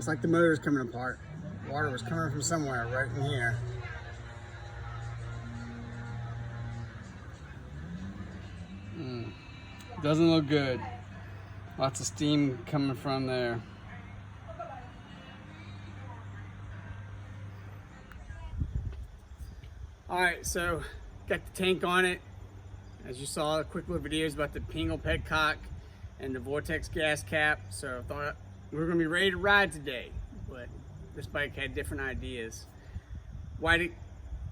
Looks like the motor's coming apart. Water was coming from somewhere right in here. Doesn't look good. Lots of steam coming from there. Alright, so got the tank on it. As you saw, quick little videos about the Pingel petcock and the Vortex gas cap. So I thought we were going to be ready to ride today, but this bike had different ideas. White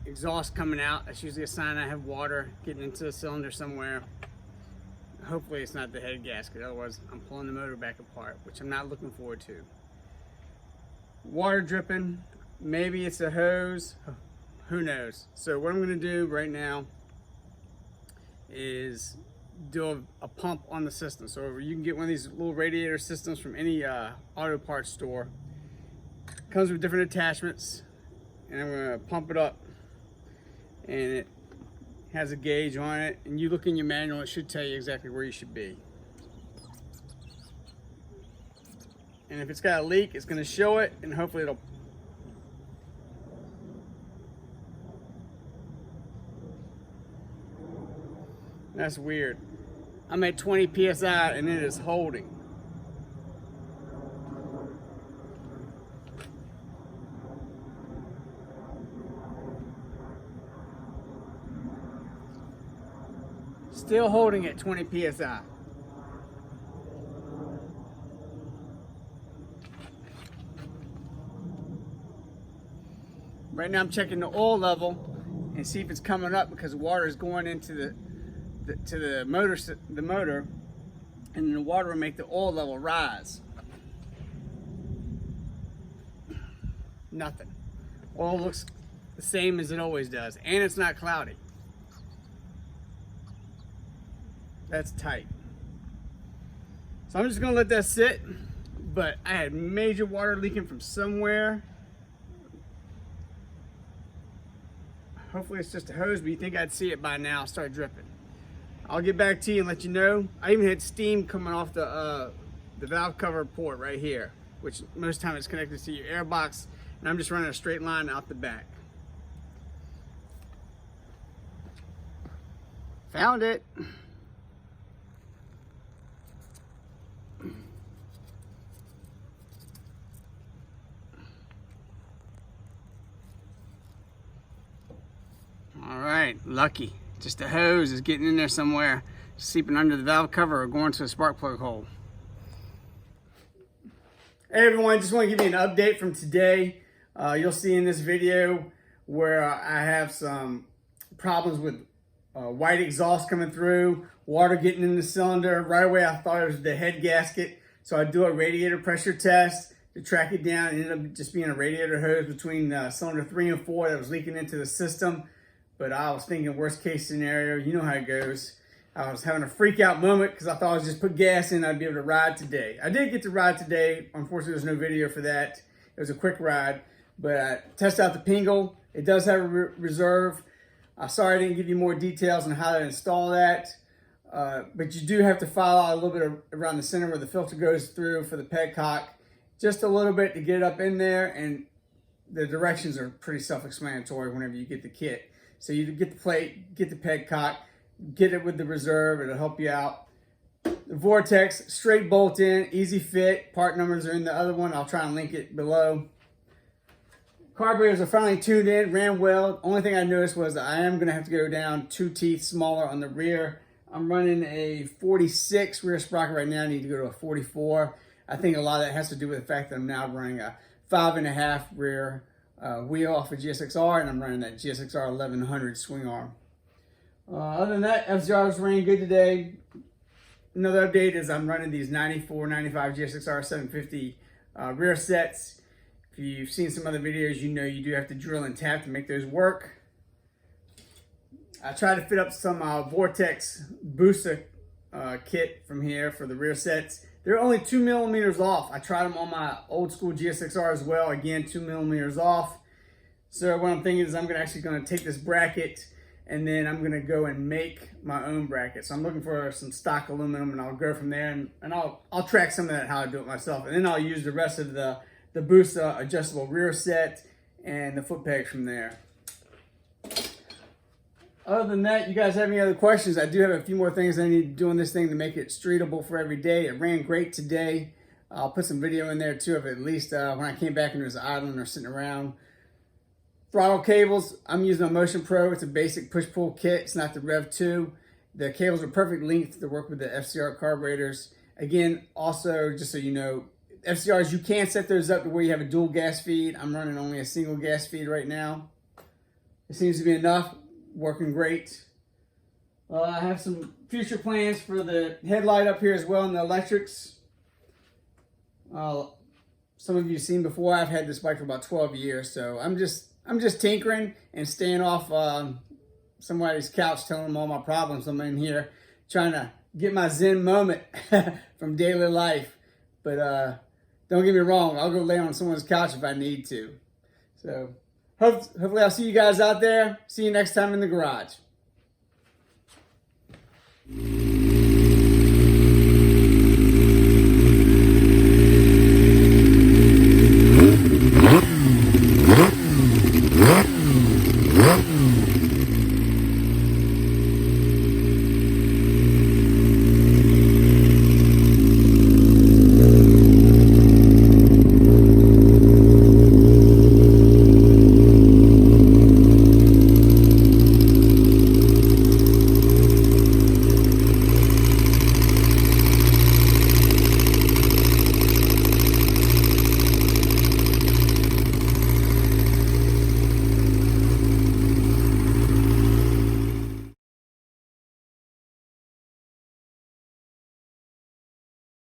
exhaust coming out. That's usually a sign I have water getting into the cylinder somewhere. Hopefully it's not the head gasket, otherwise I'm pulling the motor back apart, which I'm not looking forward to. Water dripping, maybe it's a hose, who knows. So what I'm going to do right now is do a pump on the system. So you can get one of these little radiator systems from any auto parts store. Comes with different attachments, and I'm going to pump it up, and it has a gauge on it, and you look in your manual, it should tell you exactly where you should be. And if it's got a leak, it's going to show it, and hopefully it'll That's weird. I'm at 20 psi and it is holding. Still holding at 20 psi. Right now I'm checking the oil level and see if it's coming up, because water is going into the motor, and the water will make the oil level rise. Nothing. Oil looks the same as it always does, and it's not cloudy. That's tight. So I'm just gonna let that sit, but I had major water leaking from somewhere. Hopefully it's just a hose, but you think I'd see it by now, start dripping. I'll get back to you and let you know. I even had steam coming off the valve cover port right here, which most time it's connected to your air box, and I'm just running a straight line out the back. Found it. All right, lucky. Just a hose is getting in there somewhere, seeping under the valve cover or going to a spark plug hole. Hey everyone, just want to give you an update from today. You'll see in this video where I have some problems with white exhaust coming through, water getting in the cylinder. Right away I thought it was the head gasket, so I do a radiator pressure test to track it down. It ended up just being a radiator hose between cylinder 3 and 4 that was leaking into the system. But I was thinking worst case scenario, you know how it goes. I was having a freak out moment because I thought I was just put gas in, I'd be able to ride today. I did get to ride today. Unfortunately, there's no video for that. It was a quick ride, but I tested out the Pingel. It does have a reserve. Sorry I didn't give you more details on how to install that. But you do have to file out a little bit around the center where the filter goes through for the petcock. Just a little bit to get it up in there, and the directions are pretty self-explanatory whenever you get the kit. So you get the plate, get the petcock, get it with the reserve, it'll help you out. The Vortex, straight bolt in, easy fit. Part numbers are in the other one. I'll try and link it below. Carburetors are finally tuned in, ran well. Only thing I noticed was that I am gonna have to go down 2 teeth smaller on the rear. I'm running a 46 rear sprocket right now. I need to go to a 44. I think a lot of that has to do with the fact that I'm now running a 5.5 rear wheel off of GSXR, and I'm running that GSXR 1100 swing arm. Other than that, FZR's running good today. Another update is I'm running these 94, 95 GSXR 750 rear sets. If you've seen some other videos, you know you do have to drill and tap to make those work. I tried to fit up some Vortex booster kit from here for the rear sets. They're only 2 millimeters off. I tried them on my old school GSXR as well. Again, 2 millimeters off. So what I'm thinking is I'm actually gonna take this bracket and then I'm gonna go and make my own bracket. So I'm looking for some stock aluminum, and I'll go from there, and I'll track some of that, how I do it myself. And then I'll use the rest of the the boost adjustable rear set, and the foot pegs from there. Other than that, you guys have any other questions? I do have a few more things I need to do on this thing to make it streetable for every day. It ran great today. I'll put some video in there too of at least when I came back and it was idling or sitting around. Throttle cables, I'm using a Motion Pro. It's a basic push-pull kit. It's not the Rev 2. The cables are perfect length to work with the FCR carburetors. Again, also, just so you know, FCRs, you can set those up to where you have a dual gas feed. I'm running only a single gas feed right now. It seems to be enough. Working great. I have some future plans for the headlight up here as well and the electrics. Some of you have seen before, I've had this bike for about 12 years, so I'm just tinkering and staying off somebody's couch telling them all my problems. I'm in here trying to get my Zen moment from daily life. But don't get me wrong, I'll go lay on someone's couch if I need to. So hopefully I'll see you guys out there. See you next time in the garage.